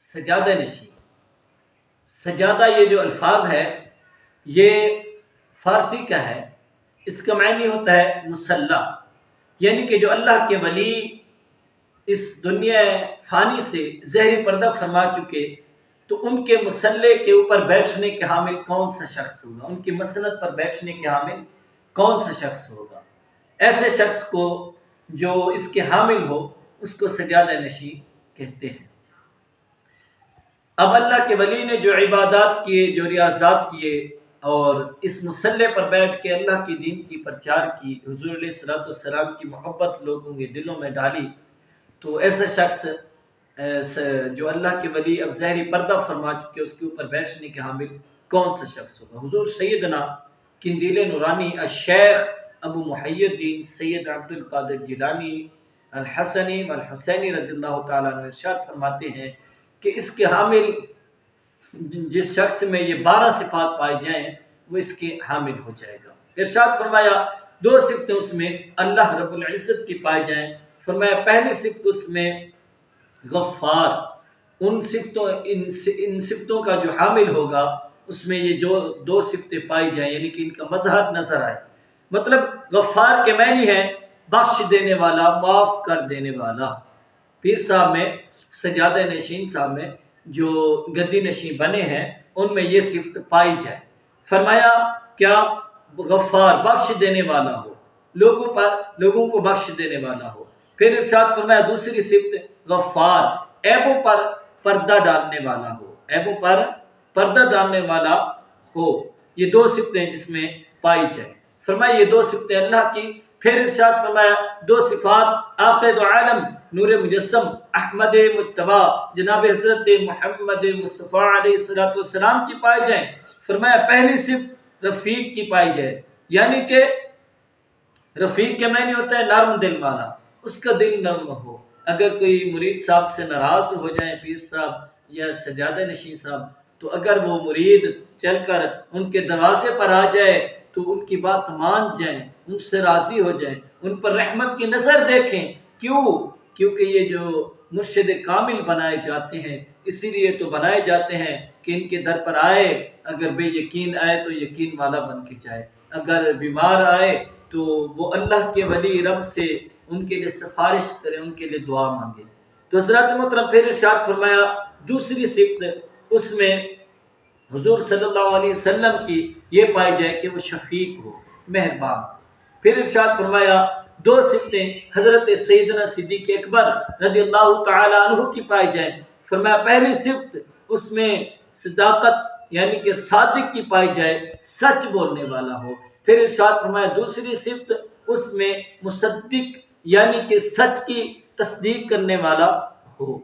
سجادہ نشین. سجادہ یہ جو الفاظ ہے یہ فارسی کا ہے. اس کا معنی ہوتا ہے مصلی، یعنی کہ جو اللہ کے ولی اس دنیا فانی سے ظہری پردہ فرما چکے تو ان کے مصلی کے اوپر بیٹھنے کے حامل کون سا شخص ہوگا، ان کی مسند پر بیٹھنے کے حامل کون سا شخص ہوگا. ایسے شخص کو جو اس کے حامل ہو اس کو سجادہ نشین کہتے ہیں. اب اللہ کے ولی نے جو عبادات کیے، جو ریاضات کیے اور اس مصلی پر بیٹھ کے اللہ کی دین کی پرچار کی، حضور علیہ الصلوۃ والسلام کی محبت لوگوں کے دلوں میں ڈالی، تو ایسا شخص جو اللہ کے ولی اب ظاہری پردہ فرما چکے اس کے اوپر بیٹھنے کے حامل کون سا شخص ہوگا. حضور سیدنا قندیل نورانی الشیخ ابو محی الدین سید عبد القادر جیلانی الحسنی والحسینی رضی اللہ تعالیٰ عنہ ارشاد فرماتے ہیں کہ اس کے حامل جس شخص میں یہ 12 صفات پائے جائیں وہ اس کے حامل ہو جائے گا. ارشاد فرمایا 2 صفتیں اس میں اللہ رب العزت کی پائے جائیں. فرمایا پہلی صفت اس میں غفار، ان صفتوں کا جو حامل ہوگا اس میں یہ جو 2 صفتیں پائی جائیں یعنی کہ ان کا مظہر نظر آئے. مطلب غفار کے معنی ہے بخش دینے والا، معاف کر دینے والا. پیر صاحب میں، سجادہ نشین صاحب میں جو گدی نشین بنے ہیں ان میں یہ صفت پائی جائے. فرمایا کیا؟ غفار، بخش دینے والا ہو، لوگوں کو بخش دینے والا ہو. پھر ارشاد فرمایا دوسری صفت غفار، عیبوں پر پردہ ڈالنے والا ہو، عیبوں پر پردہ ڈالنے والا ہو. یہ 2 صفتیں جس میں پائی جائے. فرمایا یہ 2 صفتیں اللہ کی. پھر ارشاد فرمایا 2 صفات عاقد عالم نور مجسم احمد مجتبی جناب حضرت محمد مصطفیٰ علیہ السلام کی پائی جائیں. فرمایا پہلی صفت رفیق کی پائی جائے، یعنی کہ رفیق کے معنی ہوتا ہے نرم دل والا، اس کا دل نرم ہو. اگر کوئی مرید صاحب سے ناراض ہو جائیں پیر صاحب یا سجادہ نشین صاحب، تو اگر وہ مرید چل کر ان کے دروازے پر آ جائے تو ان کی بات مان جائیں، ان سے راضی ہو جائیں، ان پر رحمت کی نظر دیکھیں. کیونکہ یہ جو مرشد کامل بنائے جاتے ہیں اسی لیے تو بنائے جاتے ہیں کہ ان کے در پر آئے، اگر بے یقین آئے تو یقین والا بن کے جائے، اگر بیمار آئے تو وہ اللہ کے ولی رب سے ان کے لیے سفارش کرے، ان کے لیے دعا مانگے. تو حضرت محترم پھر ارشاد فرمایا دوسری صفت اس میں حضور صلی اللہ علیہ وسلم کی یہ پائی جائے کہ وہ شفیق ہو، مہربان. پھر ارشاد فرمایا 2 صفتیں حضرت سیدنا صدیق اکبر رضی اللہ تعالی عنہ کی پائی جائیں. فرمایا پہلی صفت اس میں صداقت یعنی کہ صادق کی پائی جائے، سچ بولنے والا ہو. پھر ارشاد فرمایا دوسری صفت اس میں مصدق یعنی کہ سچ کی تصدیق کرنے والا ہو.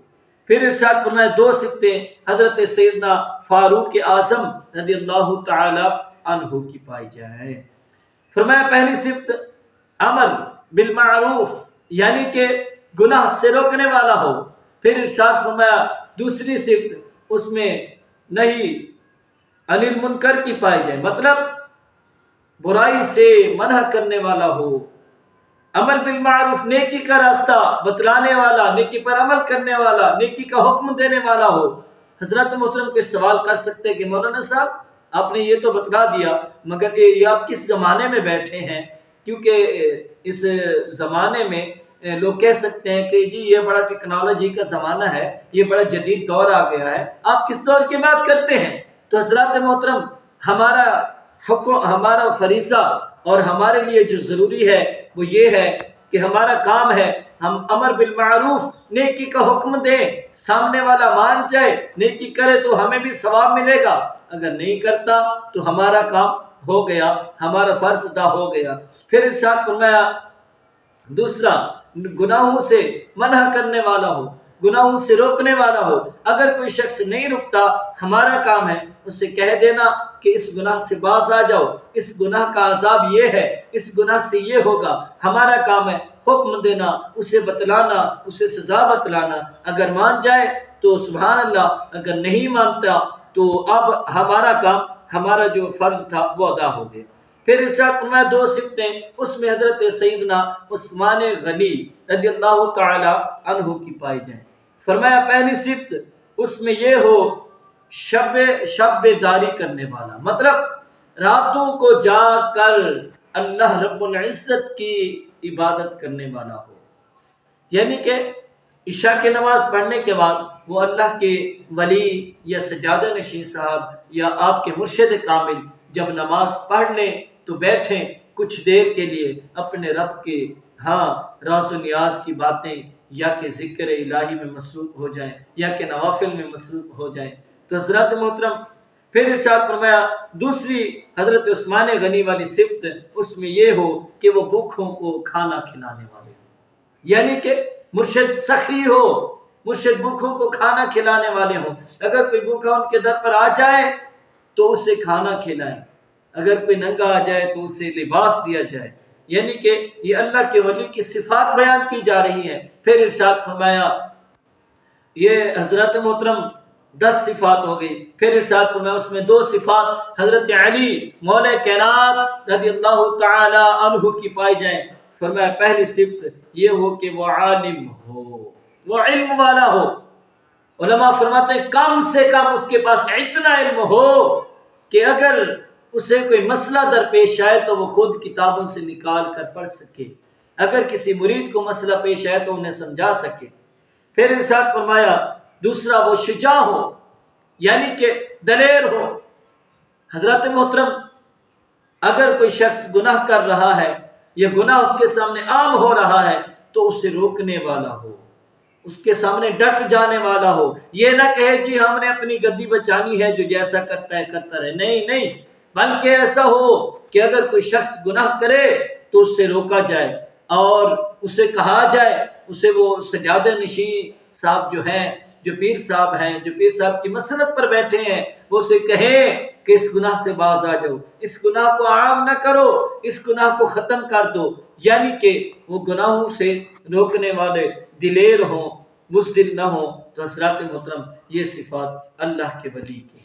پھر ارشاد فرمایا 2 صفتیں حضرت سیدنا فاروق اعظم رضی اللہ تعالی عنہ کی پائی جائیں. فرمایا پہلی صفت امر بالمعروف یعنی کہ گناہ سے روکنے والا ہو. پھر ارشاد فرمایا دوسری صفت اس میں نہیں عن المنکر کی پائی جائے، مطلب برائی سے منع کرنے والا ہو. عمل بالمعروف نیکی کا راستہ بتلانے والا، نیکی پر عمل کرنے والا، نیکی کا حکم دینے والا ہو. حضرت محترم کوئی سوال کر سکتے ہیں کہ مولانا صاحب آپ نے یہ تو بتلا دیا مگر یہ آپ کس زمانے میں بیٹھے ہیں؟ کیونکہ اس زمانے میں لوگ کہہ سکتے ہیں کہ جی یہ بڑا ٹیکنالوجی کا زمانہ ہے، یہ بڑا جدید دور آ گیا ہے، آپ کس دور کی بات کرتے ہیں؟ تو حضرات محترم ہمارا حکم، ہمارا فریضہ اور ہمارے لیے جو ضروری ہے وہ یہ ہے کہ ہمارا کام ہے ہم امر بالمعروف نیکی کا حکم دیں، سامنے والا مان جائے، نیکی کرے تو ہمیں بھی ثواب ملے گا، اگر نہیں کرتا تو ہمارا کام ہو گیا، ہمارا فرض ادا ہو گیا. پھر ارشاد فرمایا دوسرا گناہوں سے منع کرنے والا ہو، گناہوں سے روکنے والا ہو. اگر کوئی شخص نہیں رکتا ہمارا کام ہے اسے کہہ دینا کہ اس گناہ سے باز آ جاؤ، اس گناہ کا عذاب یہ ہے، اس گناہ سے یہ ہوگا. ہمارا کام ہے حکم دینا، اسے بتلانا، اسے سزا بتلانا. اگر مان جائے تو سبحان اللہ، اگر نہیں مانتا تو اب ہمارا کام، ہمارا جو فرض تھا وہ ادا ہو گیا. پھر ارشاد فرمایا 2 صفتیں اس میں حضرت سیدنا عثمان غنی رضی اللہ تعالی عنہ کی پائی جائیں. فرمایا پہلی صفت اس میں یہ ہو شب بیداری کرنے والا، مطلب راتوں کو جاگ کر اللہ رب العزت کی عبادت کرنے والا ہو، یعنی کہ عشاء کی نماز پڑھنے کے بعد وہ اللہ کے ولی یا سجادہ نشین صاحب یا آپ کے مرشد کامل جب نماز پڑھ لیں تو بیٹھیں کچھ دیر کے لیے اپنے رب کے راز و نیاز کی باتیں یا کہ ذکر الہی میں مصروف ہو جائیں یا کہ نوافل میں مصروف ہو جائیں۔ تو حضرات محترم پھر ارشاد فرمایا دوسری حضرت عثمان غنی والی صفت اس میں یہ ہو کہ وہ بھوکھوں کو کھانا کھلانے والے ہو، یعنی کہ مرشد سخی ہو، مرشد بھوکھوں کو کھانا کھلانے والے ہوں۔ اگر کوئی بھوکھا ان کے در پر آ جائے تو اسے کھانا کھلائیں، اگر کوئی ننگا آ جائے تو اسے لباس دیا جائے، یعنی کہ یہ اللہ کے ولی کی صفات بیان کی جا رہی ہیں۔ پھر ارشاد فرمایا یہ حضرت محترم 10 صفات ہو گئی، پھر ارشاد فرمایا اس میں 2 صفات حضرت علی مولا کائنات رضی اللہ تعالی عنہ کی پائی جائیں۔ فرمایا پہلی صفت یہ ہو کہ وہ عالم ہو، وہ علم والا ہو۔ علماء فرماتے ہیں کم سے کم اس کے پاس اتنا علم ہو کہ اگر اسے کوئی مسئلہ درپیش آئے تو وہ خود کتابوں سے نکال کر پڑھ سکے، اگر کسی مرید کو مسئلہ پیش آئے تو انہیں سمجھا سکے۔ پھر ارشاد فرمایا دوسرا وہ شجاع ہو، یعنی کہ دلیر ہو۔ حضرت محترم اگر کوئی شخص گناہ کر رہا ہے یہ گناہ اس کے سامنے عام ہو رہا ہے تو اسے روکنے والا ہو، اس کے سامنے ڈٹ جانے والا ہو، یہ نہ کہے جی ہم نے اپنی گدی بچانی ہے جو جیسا کرتا ہے کرتا رہے، نہیں، بلکہ ایسا ہو کہ اگر کوئی شخص گناہ کرے تو اس سے روکا جائے اور اسے کہا جائے، اسے وہ سجادہ نشین صاحب جو ہیں جو پیر صاحب ہیں جو پیر صاحب کی مسند پر بیٹھے ہیں وہ اسے کہیں کہ اس گناہ سے باز آ جاؤ، اس گناہ کو عام نہ کرو، اس گناہ کو ختم کر دو، یعنی کہ وہ گناہوں سے روکنے والے دلیر ہوں، بزدل نہ ہوں۔ تو حضرات محترم یہ صفات اللہ کے ولی کی ہیں۔